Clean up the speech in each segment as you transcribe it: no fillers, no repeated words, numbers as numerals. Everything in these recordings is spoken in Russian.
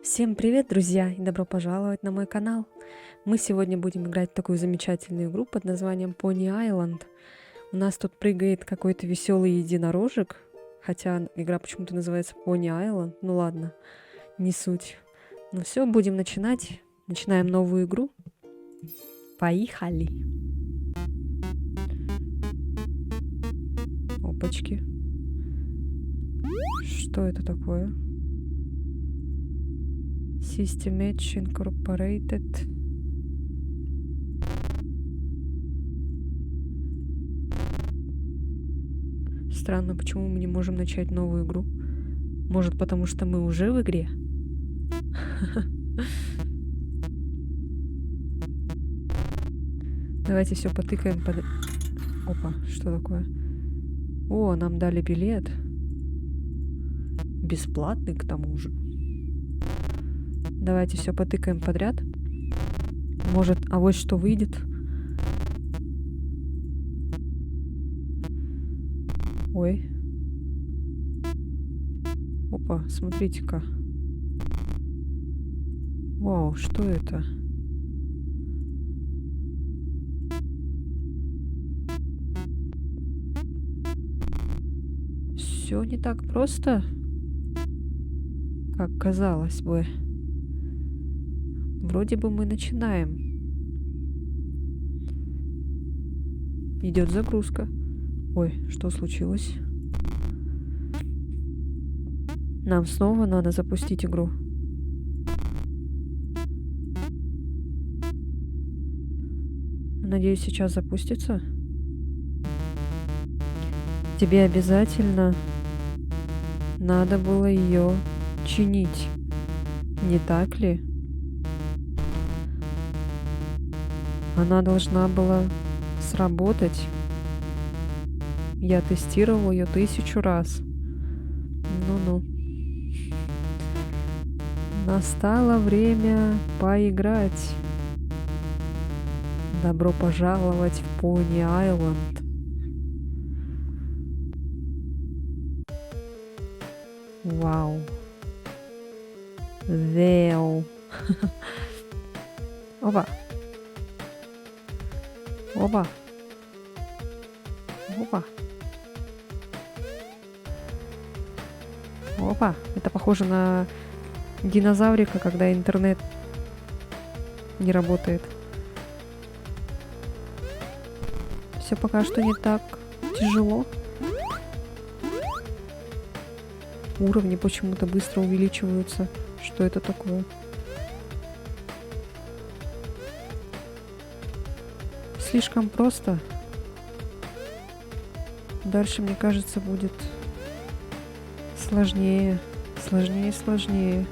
Всем привет, друзья, и добро пожаловать на мой канал. Мы сегодня будем играть в такую замечательную игру под названием Pony Island. У нас тут прыгает какой-то веселый единорожек, хотя игра почему-то называется Pony Island. Ну ладно, не суть. Ну все, будем начинать. Начинаем новую игру. Поехали! Опачки. Что это такое? System Edge Incorporated. Странно, почему мы не можем начать новую игру? Может, потому что мы уже в игре? Давайте все потыкаем под... Опа, что такое? О, нам дали билет. Бесплатный, к тому же. Давайте все потыкаем подряд. Может, а вот что выйдет. Ой. Опа, смотрите-ка. Вау, что это? Все не так просто, как казалось бы. Вроде бы мы начинаем. Идет загрузка. Ой, что случилось? Нам снова надо запустить игру. Надеюсь, сейчас запустится. Тебе обязательно надо было ее чинить, не так ли? Она должна была сработать. Я тестировал ее 1000 раз. Ну-ну. Настало время поиграть. Добро пожаловать в Pony Island. Вау. Веу. Опа. Опа. Опа. Опа. Это похоже на динозаврика, когда интернет не работает. Все пока что не так тяжело. Уровни почему-то быстро увеличиваются. Что это такое? Слишком просто. Дальше, мне кажется, будет сложнее. Сложнее, сложнее.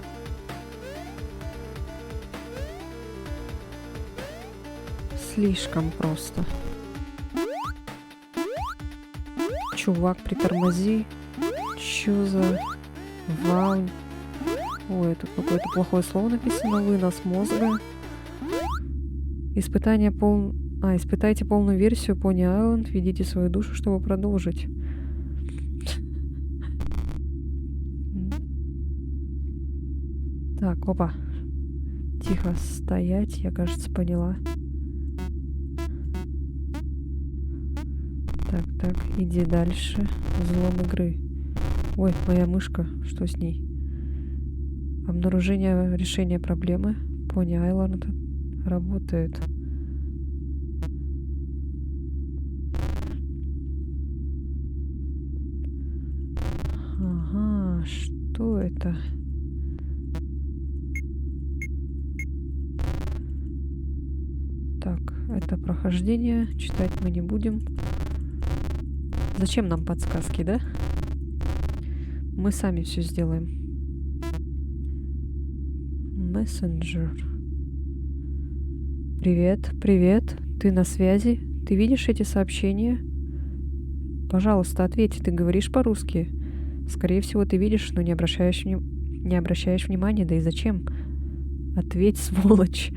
Слишком просто. Чувак, притормози. Чё за... Вау. Ой, тут какое-то плохое слово написано. Вынос мозга. Испытание испытайте полную версию Pony Island. Введите свою душу, чтобы продолжить. Так, опа. Тихо стоять, я, кажется, поняла. Так, иди дальше. Взлом игры. Ой, моя мышка, что с ней? Обнаружение решения проблемы. Pony Island работает. Ага, что это? Так, это прохождение. Читать мы не будем. Зачем нам подсказки, да? Мы сами все сделаем. Мессенджер. Привет, привет. Ты на связи? Ты видишь эти сообщения? Пожалуйста, ответь. Ты говоришь по-русски? Скорее всего, ты видишь, но не обращаешь внимания. Да и зачем? Ответь, сволочь.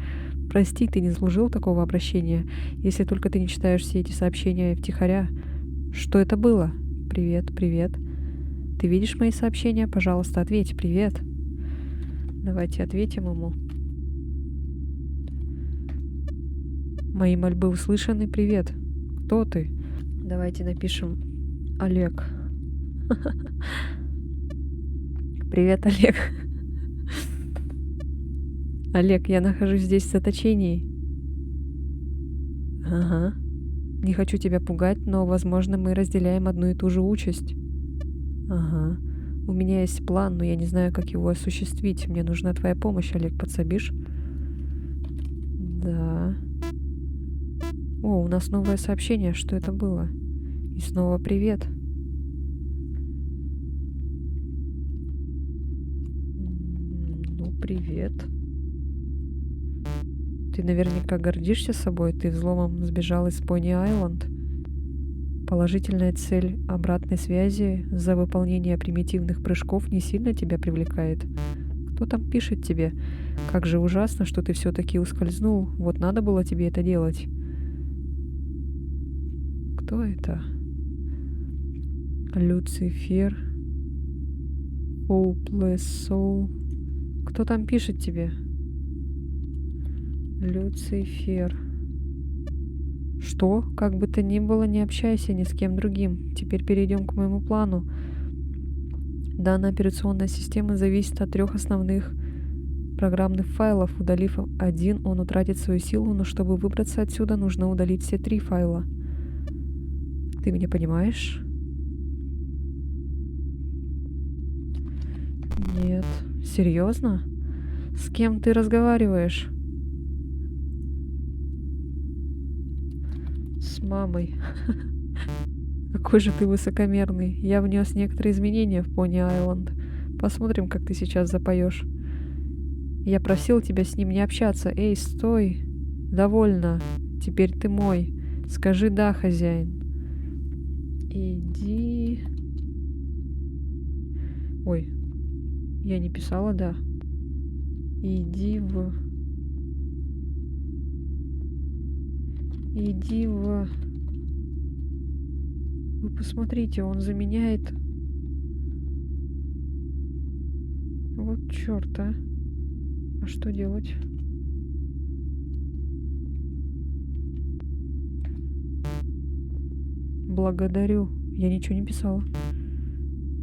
Прости, ты не заслужил такого обращения. Если только ты не читаешь все эти сообщения втихаря. Что это было? Привет, привет. Ты видишь мои сообщения? Пожалуйста, ответь. Привет. Давайте ответим ему. Мои мольбы услышаны. Привет. Кто ты? Давайте напишем Олег. Привет, Олег. Олег, я нахожусь здесь в заточении. Ага. Не хочу тебя пугать, но, возможно, мы разделяем одну и ту же участь. Ага. У меня есть план, но я не знаю, как его осуществить. Мне нужна твоя помощь, Олег, подсобишь? Да. О, у нас новое сообщение. Что это было? И снова привет. Ну, привет. Ты наверняка гордишься собой. Ты взломом сбежал из Пони-Айленд. Положительная цель обратной связи за выполнение примитивных прыжков не сильно тебя привлекает. Кто там пишет тебе? Как же ужасно, что ты все-таки ускользнул. Вот надо было тебе это делать. Кто это? Люцифер. Hopeless Soul. Кто там пишет тебе? Люцифер. Что? Как бы то ни было, не общайся ни с кем другим. Теперь перейдем к моему плану. Данная операционная система зависит от 3 основных программных файлов. Удалив один, он утратит свою силу, но чтобы выбраться отсюда, нужно удалить все 3 файла. Ты меня понимаешь? Нет. Серьезно? С кем ты разговариваешь? С мамой. Какой же ты высокомерный. Я внес некоторые изменения в Пони-Айленд. Посмотрим, как ты сейчас запоешь. Я просил тебя с ним не общаться. Эй, стой. Довольно. Теперь ты мой. Скажи «да», хозяин. Иди... Ой. Я не писала «да». Иди в... Вы посмотрите, он заменяет... Вот черт, а. А что делать? Благодарю. Я ничего не писала.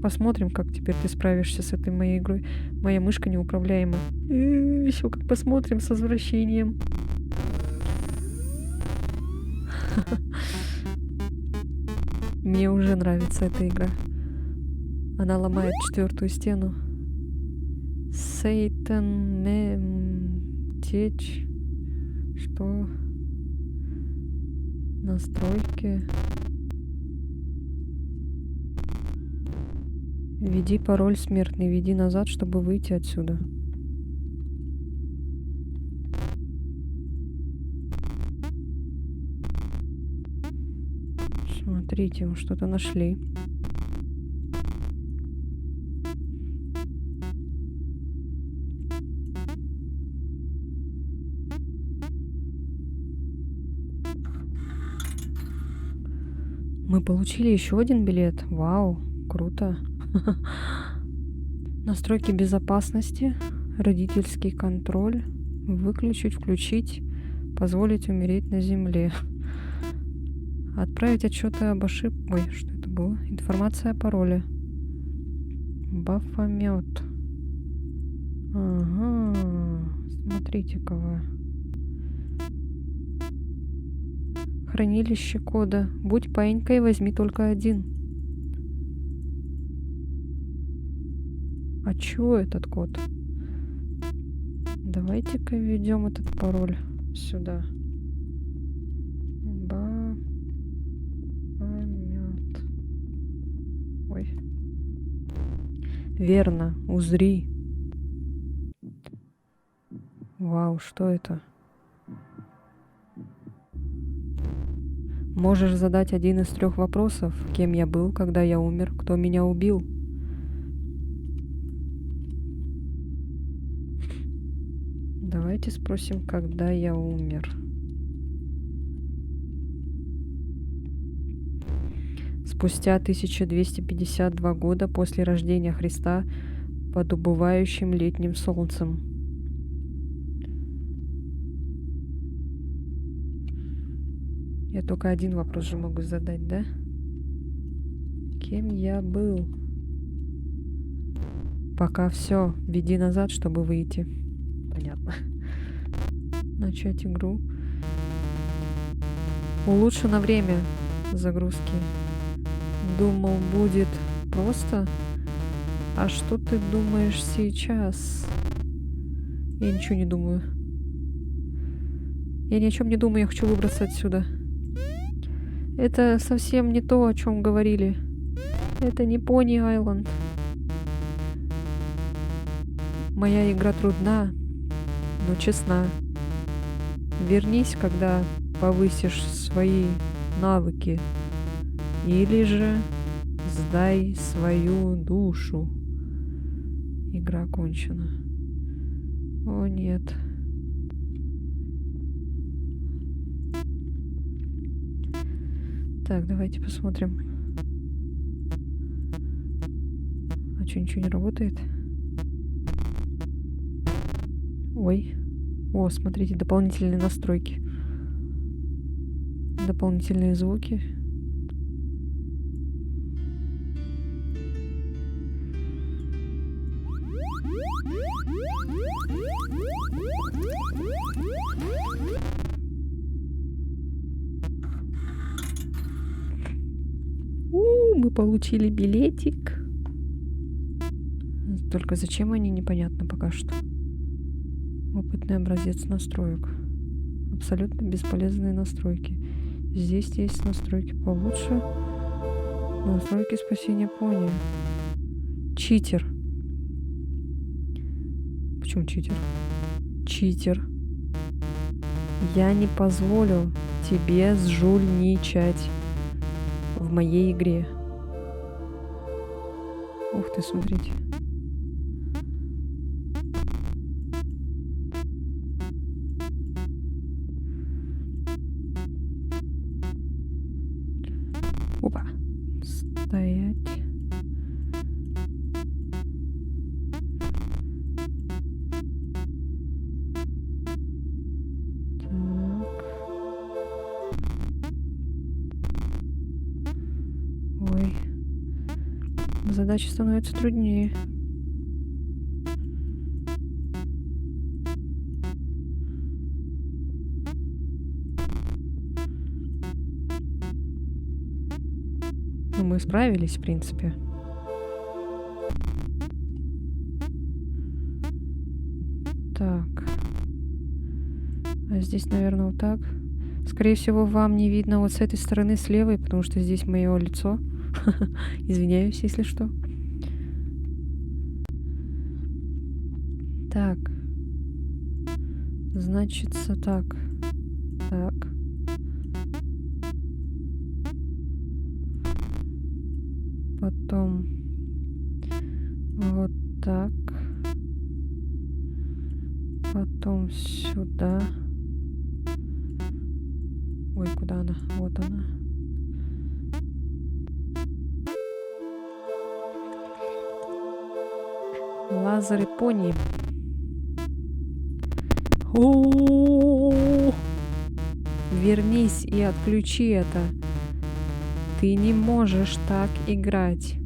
Посмотрим, как теперь ты справишься с этой моей игрой. Моя мышка неуправляема. Еще как посмотрим с возвращением. Мне уже нравится эта игра. Она ломает 4-ю стену. Сейтан течь. Что? Настройки. Введи пароль смертный. Введи назад, чтобы выйти отсюда. Смотрите, мы что-то нашли. Мы получили еще один билет. Вау, круто. Настройки безопасности, родительский контроль, выключить, включить, позволить умереть на земле. Отправить отчеты об ошибке. Ой, что это было? Информация о пароле. Бафомет. Ага, смотрите-ка вы. Хранилище кода. Будь паинькой, возьми только один. А чего этот код? Давайте-ка введем этот пароль сюда. Бафомет. Ой. Верно, узри. Вау, что это? Можешь задать один из 3 вопросов. Кем я был, когда я умер? Кто меня убил? Давайте спросим, когда я умер. Спустя 1252 года после рождения Христа под убывающим летним солнцем. Я только один вопрос же могу задать, да? Кем я был? Пока все. Веди назад, чтобы выйти. Понятно. Начать игру. Улучшено время загрузки. Думал, будет просто. А что ты думаешь сейчас? Я ничего не думаю. Я ни о чем не думаю, я хочу выбраться отсюда. Это совсем не то, о чем говорили. Это не Пони Айленд. Моя игра трудна, но честна. Вернись, когда повысишь свои навыки. Или же сдай свою душу. Игра кончена. О, нет. Так, давайте посмотрим. А что, ничего не работает? Ой. О, смотрите, дополнительные настройки. Дополнительные звуки. Мы получили билетик. Только зачем они, непонятно пока что. Опытный образец настроек. Абсолютно бесполезные настройки. Здесь есть настройки получше. Настройки спасения пони. Читер. Почему читер? Читер. Я не позволю тебе сжульничать в моей игре. Ух ты, смотрите. Опа. Стоять. Ой. Задача становится труднее. Ну, мы справились, в принципе. Так. А здесь, наверное, вот так. Скорее всего, вам не видно вот с этой стороны, с левой, потому что здесь мое лицо. Извиняюсь, если что. Так. Значится так. Так. Потом вот так. Потом сюда. Ой, куда она? Вот она. Лазеры пони. О-о-о-о-о! Вернись и отключи это. Ты не можешь так играть.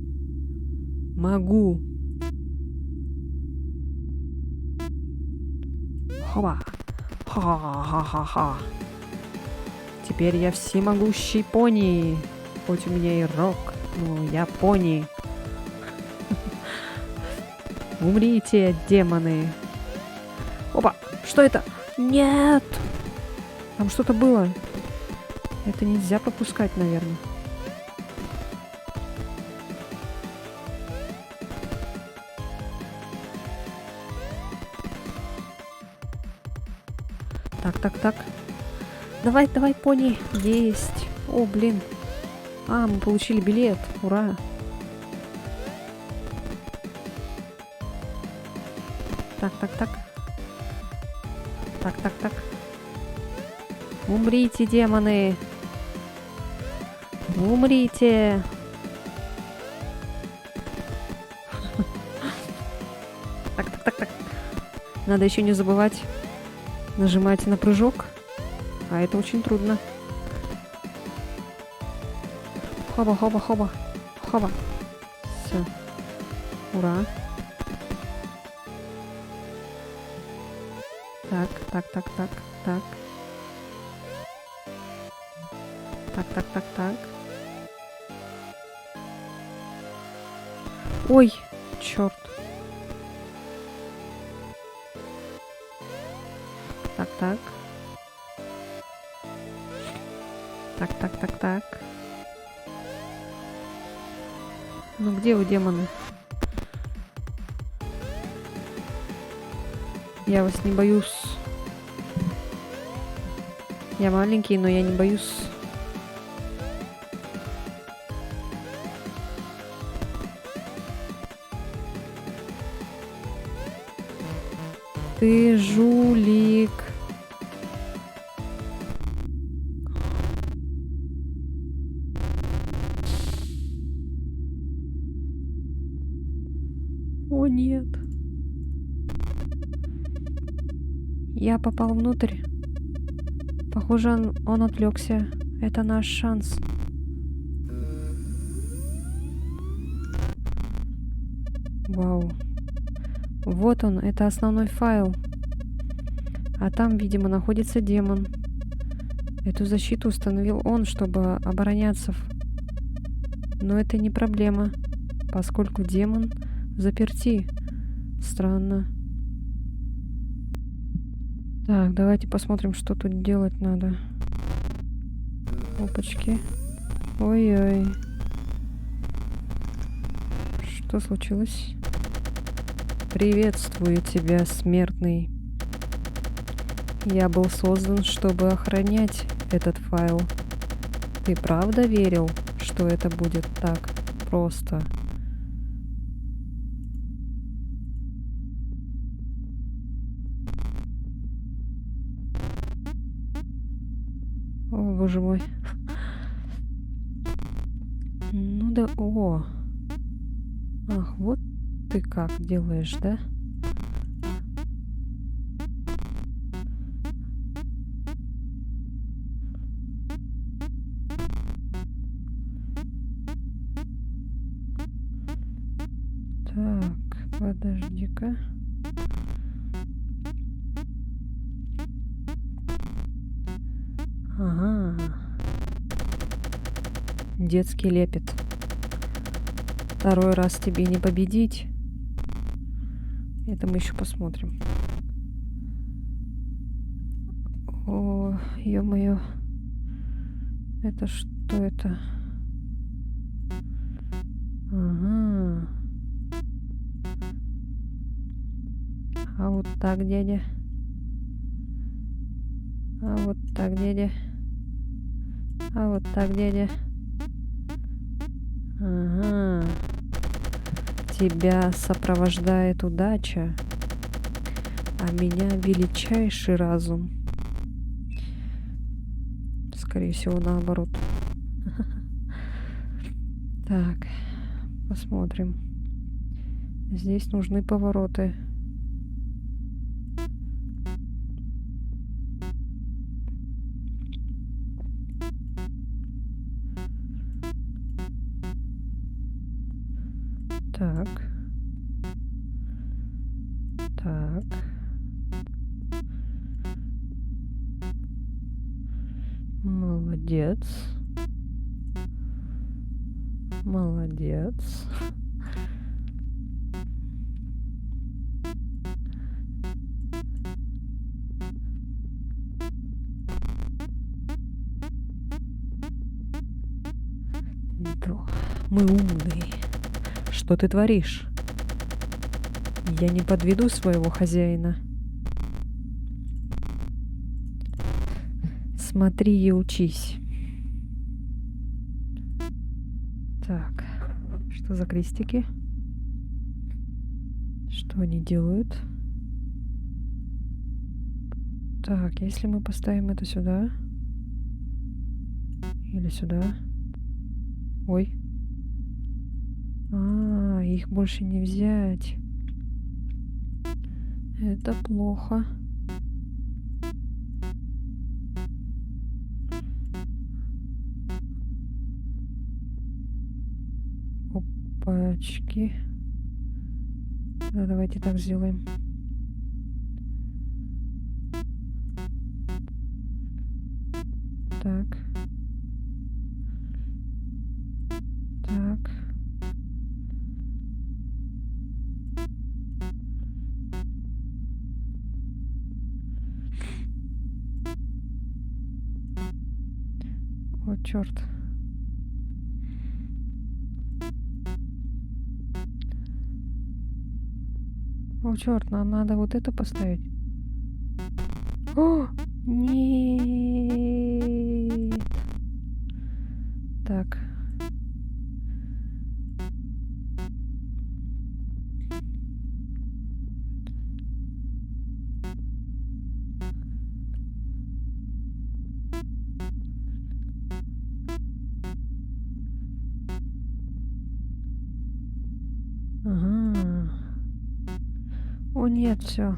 Могу. Хоба. Ха-ха-ха-ха. Теперь я всемогущий пони. Хоть у меня и рог, но я пони. Умрите, демоны. Опа, что это? Нет! Там что-то было. Это нельзя пропускать, наверное. Так. Давай, пони. Есть. О, блин. А, мы получили билет. Ура. Так. Умрите, демоны. Умрите. Надо еще не забывать нажимать на прыжок, а это очень трудно. Хоба, хоба, хоба, хоба. Все. Ура. Так, так, так, так, так. Так, так, так, так. Ой, черт. Так, так. Так, так, так, так. Ну где вы, демоны? Я вас не боюсь. Я маленький, но я не боюсь. Ты жулик. О, нет. Я попал внутрь. Похоже, он отвлекся. Это наш шанс. Вау. Вот он, это основной файл. А там, видимо, находится демон. Эту защиту установил он, чтобы обороняться. Но это не проблема, поскольку демон заперти. Странно. Так, давайте посмотрим, что тут делать надо. Опачки. Ой-ой. Что случилось? Приветствую тебя, смертный. Я был создан, чтобы охранять этот файл. Ты правда верил, что это будет так просто? О, боже мой. Ну да, о. Ах, вот ты как делаешь, да? Так, подожди-ка. Ага. Детский лепет. Второй раз тебе не победить. Это мы еще посмотрим. О, ё-моё. Это что это? Ага. А вот так, дядя. А вот так, дядя. А вот так, дядя. Ага. Тебя сопровождает удача, а меня величайший разум. Скорее всего, наоборот. Так, посмотрим. Здесь нужны повороты. Так. Так. Молодец. Молодец. Да, мы умные. Что ты творишь? Я не подведу своего хозяина. Смотри и учись. Так, что за крестики? Что они делают? Так, если мы поставим это сюда. Или сюда. Ой. Их больше не взять. Это плохо. Опачки. Да, давайте так сделаем. Так. Так. О, черт. О, черт, нам надо вот это поставить. О! Нет. Так. Ага. О, нет, все.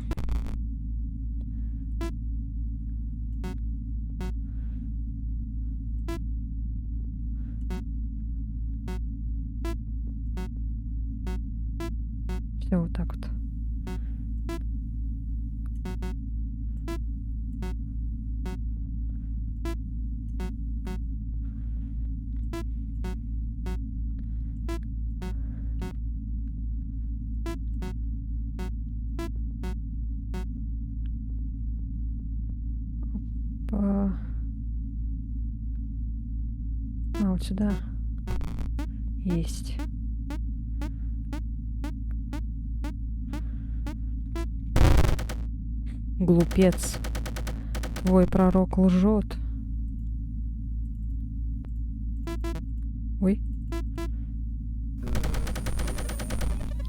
Все вот так вот. Вот сюда. Есть. Глупец. Твой пророк лжет. Ой.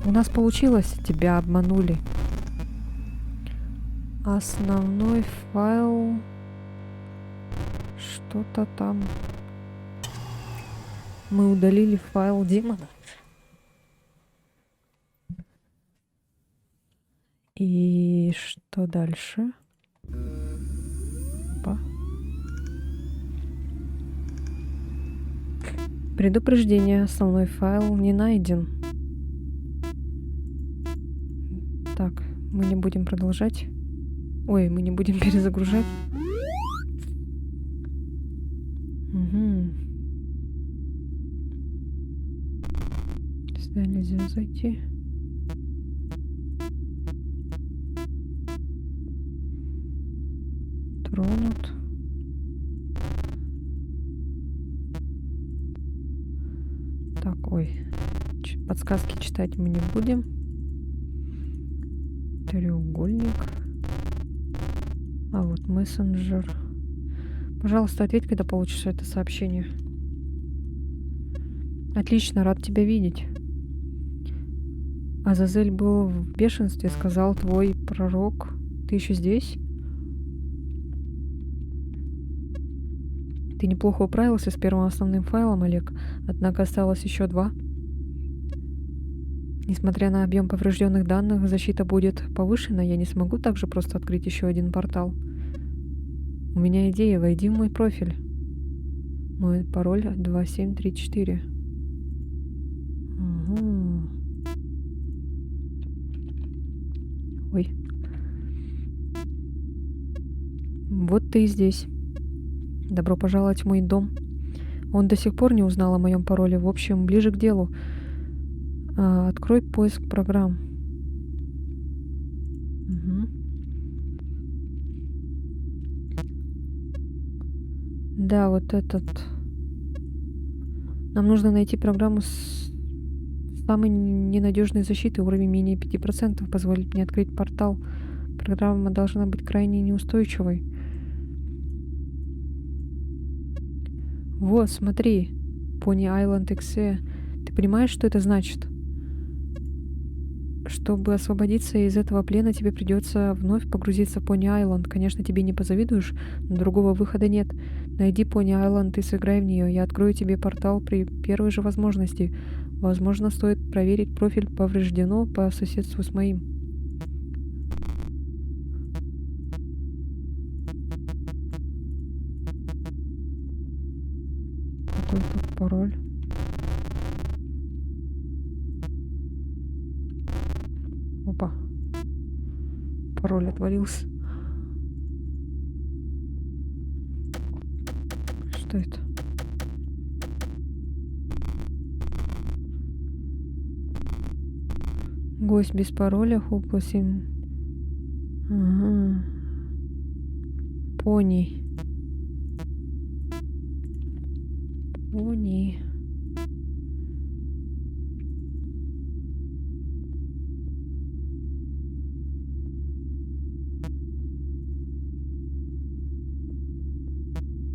У нас получилось. Тебя обманули. Основной файл. Что-то там. Мы удалили файл демона. И что дальше? Опа. Предупреждение. Основной файл не найден. Так, мы не будем продолжать. Ой, мы не будем перезагружать. Угу. Сюда нельзя зайти. Тронут. Так, ой. Подсказки читать мы не будем. Треугольник. А вот мессенджер. Пожалуйста, ответь, когда получишь это сообщение. Отлично, рад тебя видеть. Азазель был в бешенстве, сказал твой пророк. Ты еще здесь? Ты неплохо управился с первым основным файлом, Олег, однако осталось еще 2. Несмотря на объем поврежденных данных, защита будет повышена. Я не смогу также просто открыть еще один портал. У меня идея. Войди в мой профиль. Мой пароль 2734. Угу. Ой. Вот ты и здесь. Добро пожаловать в мой дом. Он до сих пор не узнал о моем пароле. В общем, ближе к делу. Открой поиск программ. Угу. Да, вот этот. Нам нужно найти программу с самой ненадежной защитой. Уровень менее 5% позволит мне открыть портал. Программа должна быть крайне неустойчивой. Вот, смотри. Pony Island XE. Ты понимаешь, что это значит? Чтобы освободиться из этого плена, тебе придется вновь погрузиться в Pony Island. Конечно, тебе не позавидуешь, но другого выхода нет. Найди Pony Island и сыграй в нее. Я открою тебе портал при первой же возможности. Возможно, стоит проверить профиль повреждено по соседству с моим. Какой тут пароль? Опа. Пароль отвалился. Что это? Гость без пароля, хупла 7. Ага. Пони. Пони.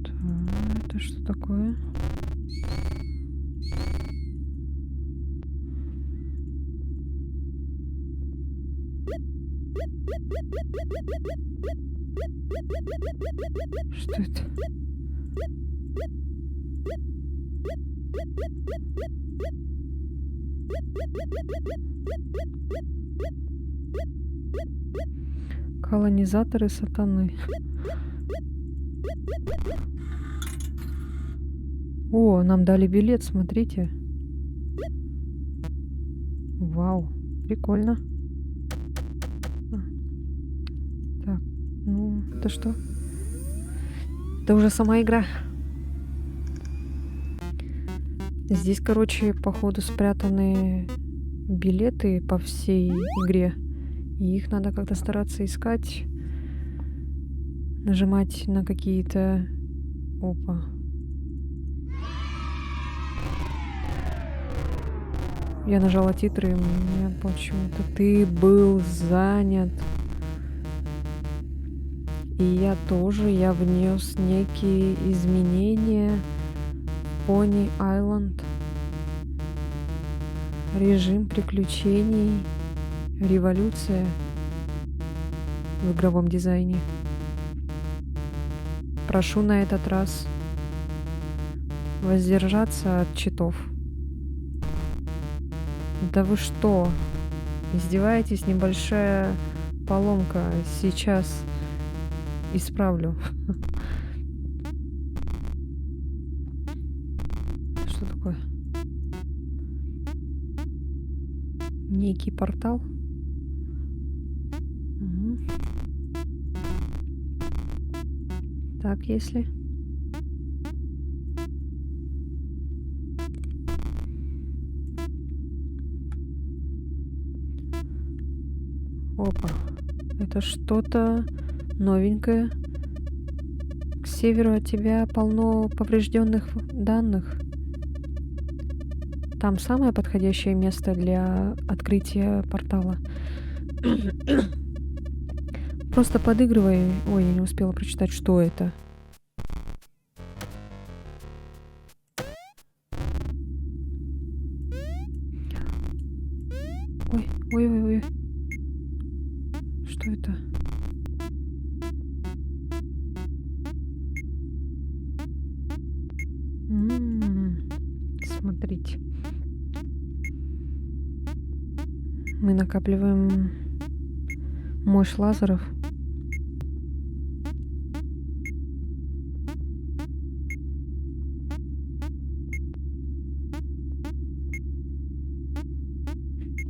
Так, это что такое? Что это? Колонизаторы сатаны. О, нам дали билет, смотрите. Вау, прикольно. Так, ну, это что? Это уже сама игра. Здесь, короче, походу спрятаны билеты по всей игре. И их надо как-то стараться искать. Нажимать на какие-то... Опа. Я нажала титры, и мне почему-то... Ты был занят. И я тоже. Я внес некие изменения. Пони Айленд. Режим приключений. Революция в игровом дизайне. Прошу на этот раз воздержаться от читов. Да вы что? Издеваетесь? Небольшая поломка. Сейчас исправлю. Что такое? Некий портал? Угу. Так, если... Опа. Это что-то новенькое. К северу от тебя полно поврежденных данных. Там самое подходящее место для открытия портала. Просто подыгрывай. Ой, я не успела прочитать, что это. Ой, ой, ой, ой. Что это? Смотрите. Мы накапливаем мощь лазеров.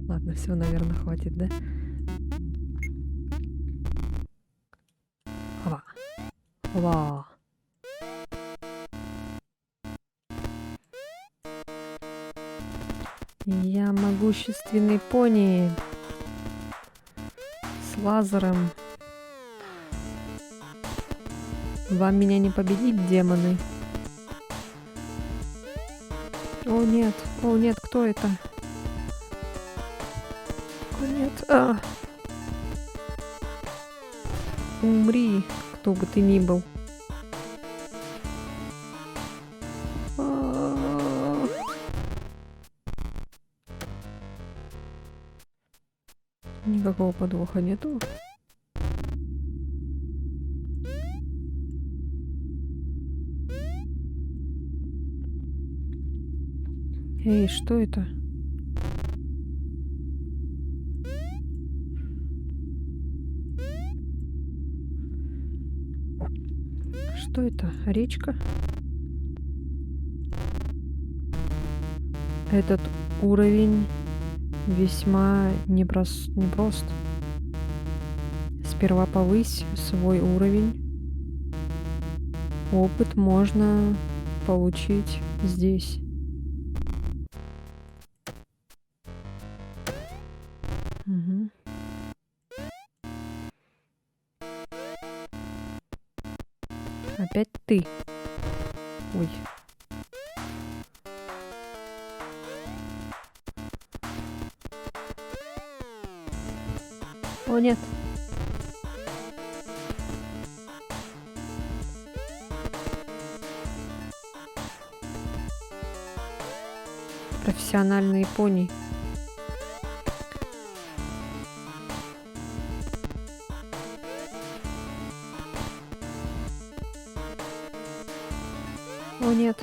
Ладно, все, наверное, хватит, да? Ва. Ва. Я могущественный пони с лазером. Вам меня не победить, демоны. О нет, кто это? О нет, Умри, кто бы ты ни был. Никакого подвоха нету. Эй, что это? Что это? Речка? Этот уровень весьма непрост. Сперва повысь свой уровень. Опыт можно получить здесь. Угу. Опять ты. Ой. О, нет. Профессиональные пони. О, нет.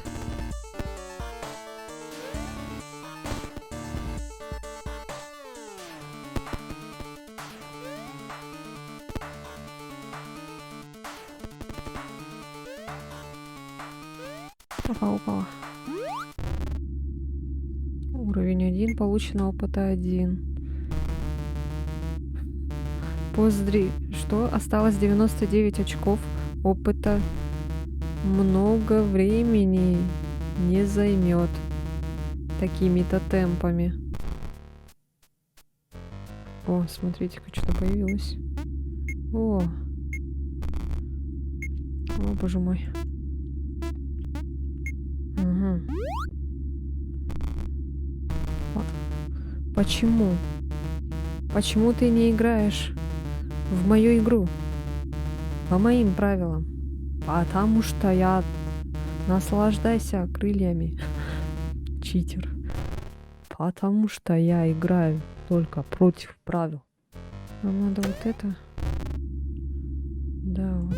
Опа. Уровень 1, получено опыта 1. Что? Осталось 99 очков опыта. Много времени не займет такими-то темпами. О, смотрите-ка, что-то появилось. О, боже мой. Угу. Почему? Почему ты не играешь в мою игру? По моим правилам. Потому что я... Наслаждайся крыльями, читер. Потому что я играю только против правил. Нам надо вот это. Да, вот.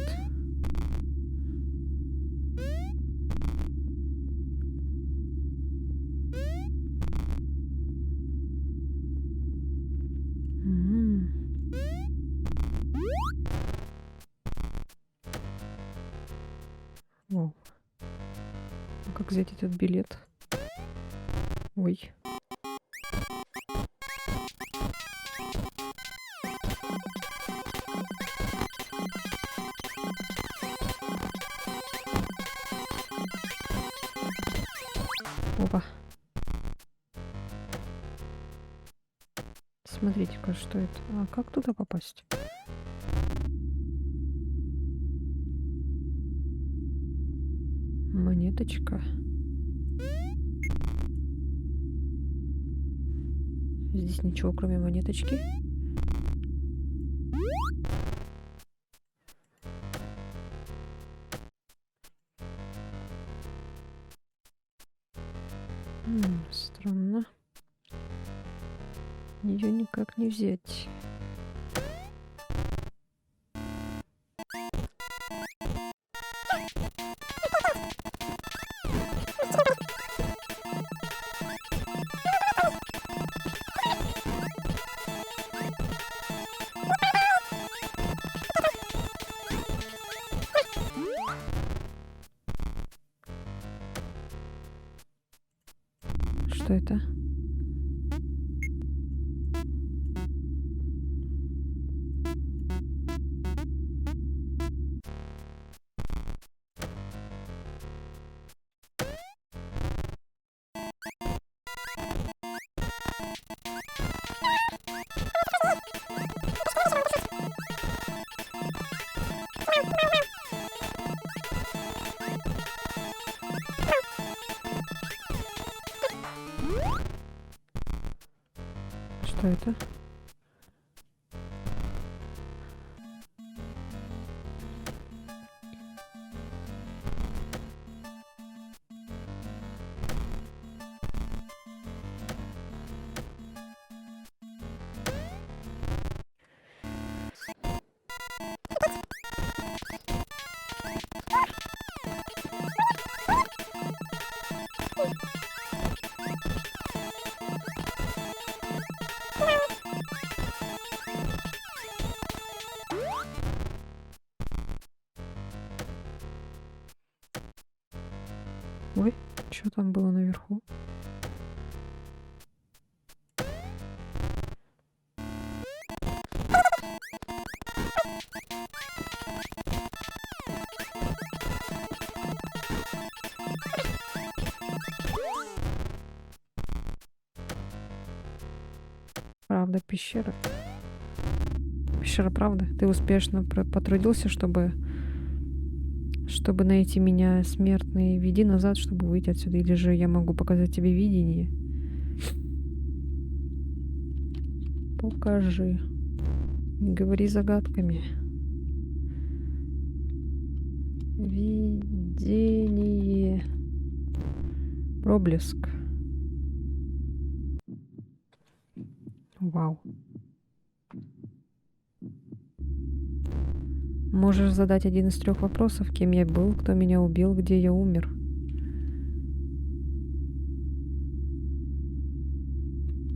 О. А как взять этот билет? Ой. Опа. Смотрите-ка, что это? А как туда попасть? Монеточка. Здесь ничего, кроме монеточки. Странно. Ее никак не взять. Что это? Что это? Ой, что там было наверху? правда пещера? Пещера правда? Ты успешно потрудился, чтобы найти меня, смертный. Веди назад, чтобы выйти отсюда. Или же я могу показать тебе видение. Покажи. Не говори загадками. Видение. Проблеск. Вау. Можешь задать один из 3 вопросов. Кем я был, кто меня убил, где я умер.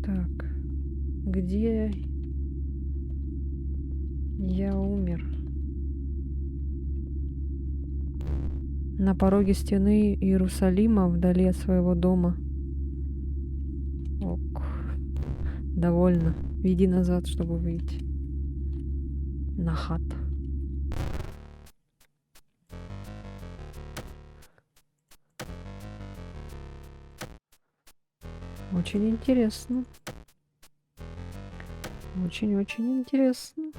Так. Где я умер? На пороге стены Иерусалима, вдали от своего дома. Ок. Довольно. Веди назад, чтобы выйти. Нахат. Очень интересно. Очень-очень интересно.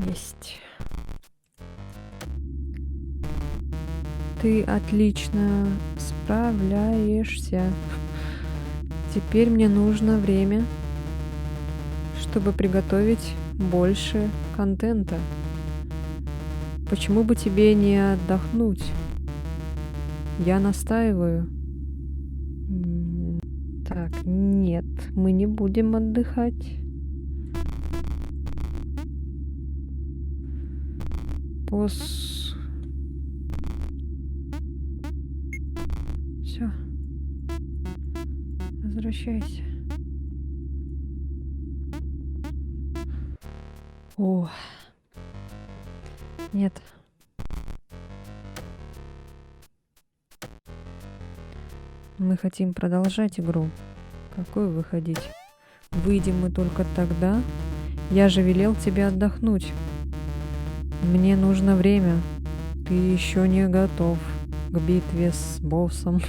Есть. Ты отлично справляешься. Теперь мне нужно время, чтобы приготовить больше контента. Почему бы тебе не отдохнуть? Я настаиваю. Так, нет, мы не будем отдыхать. Все. Возвращайся. О. Нет. Мы хотим продолжать игру. Какой выходить? Выйдем мы только тогда. Я же велел тебе отдохнуть. Мне нужно время. Ты еще не готов к битве с боссом.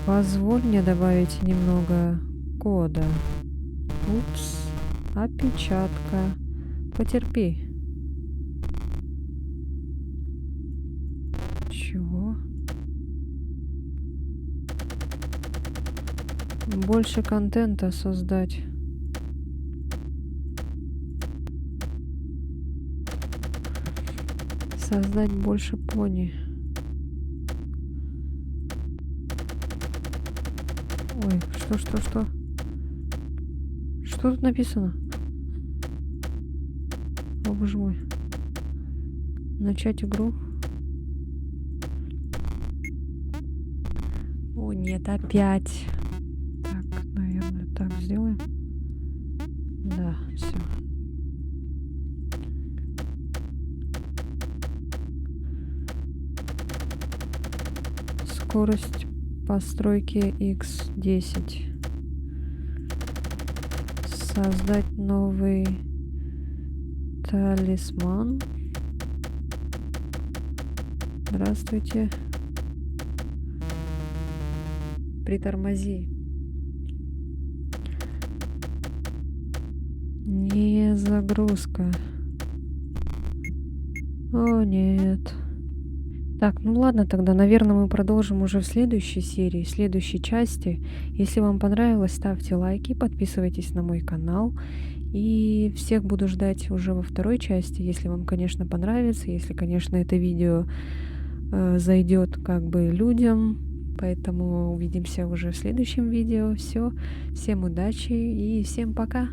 Позволь мне добавить немного кода. Упс. Опечатка. Потерпи. Чего? Больше контента создать. Создать больше пони. Ой, что? Что тут написано? О, боже мой. Начать игру. О, нет, опять. Так, наверное, так сделаем. Да, все. Скорость постройки X10. Создать новый талисман. Здравствуйте. Притормози. Не загрузка. О, нет. Так, ну ладно, тогда, наверное, мы продолжим уже в следующей серии, в следующей части. Если вам понравилось, ставьте лайки, подписывайтесь на мой канал. И всех буду ждать уже во второй части, если вам, конечно, понравится, если, конечно, это видео зайдет как бы людям. Поэтому увидимся уже в следующем видео. Все, всем удачи и всем пока!